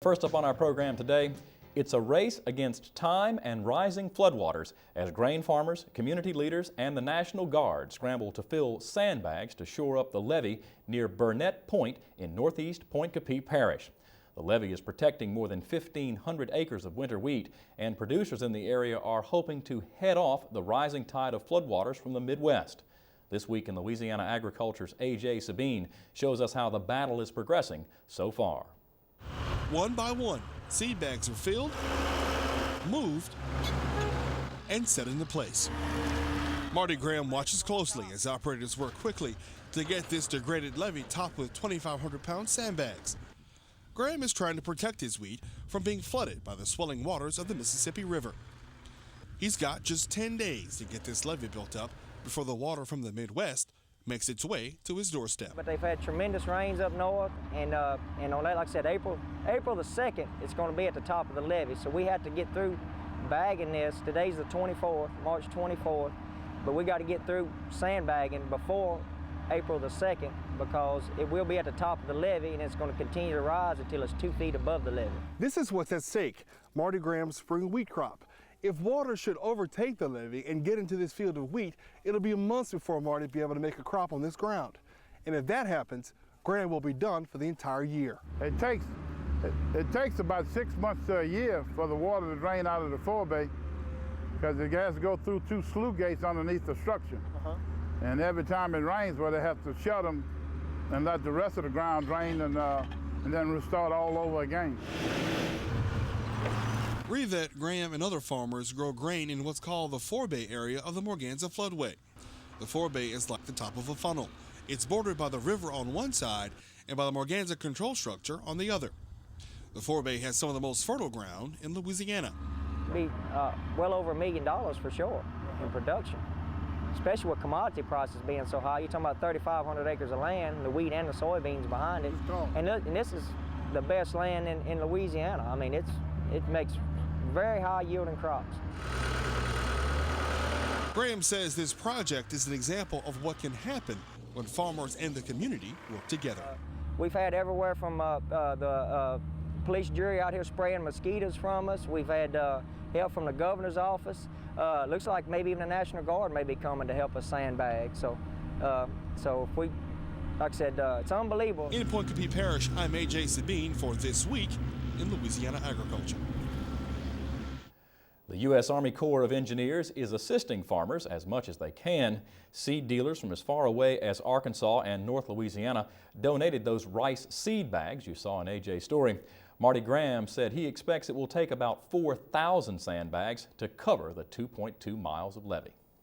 First up on our program today, it's a race against time and rising floodwaters as grain farmers, community leaders, and the National Guard scramble to fill sandbags to shore up the levee near Burnett Point in northeast Point Capee Parish. The levee is protecting more than 1,500 acres of winter wheat, and producers in the area are hoping to head off the rising tide of floodwaters from the Midwest. This week in Louisiana Agriculture's A.J. Sabine shows us how the battle is progressing so far. One by one, seed bags are filled, moved, and set into place. Marty Graham watches closely as operators work quickly to get this degraded levee topped with 2,500-pound sandbags. Graham is trying to protect his wheat from being flooded by the swelling waters of the Mississippi River. He's got just 10 days to get this levee built up before the water from the Midwest makes its way to his doorstep. But they've had tremendous rains up north, and on that, like I said, April the 2nd, it's going to be at the top of the levee. So we have to get through bagging this. Today's the 24th, March 24th, but we got to get through sandbagging before April the 2nd because it will be at the top of the levee and it's going to continue to rise until it's 2 feet above the levee. This is what's at stake, Marty Graham's spring wheat crop. If water should overtake the levee and get into this field of wheat, it'll be months before Marty will be able to make a crop on this ground. And if that happens, Graham will be done for the entire year. It takes about 6 months to a year for the water to drain out of the forebay because it has to go through 2 sluice gates underneath the structure. And every time it rains, well, they have to shut them and let the rest of the ground drain and then restart all over again. Revet, Graham, and other farmers grow grain in what's called the forebay area of the Morganza floodway. The forebay is like the top of a funnel. It's bordered by the river on one side and by the Morganza control structure on the other. The forebay has some of the most fertile ground in Louisiana. Be well over $1 million for sure in production, especially with commodity prices being so high. You're talking about 3,500 acres of land, the wheat and the soybeans behind it. And this is the best land in Louisiana. I mean, it makes very high yielding crops. Graham says this project is an example of what can happen when farmers and the community work together. We've had everywhere from the police jury out here spraying mosquitoes from us. We've had help from the governor's office. Looks like maybe even the National Guard may be coming to help us sandbag. So if we, like I said, it's unbelievable. In Point Capee Parish, I'm A.J. Sabine for This Week in Louisiana Agriculture. The U.S. Army Corps of Engineers is assisting farmers as much as they can. Seed dealers from as far away as Arkansas and North Louisiana donated those rice seed bags you saw in A.J.'s story. Marty Graham said he expects it will take about 4,000 sandbags to cover the 2.2 miles of levee.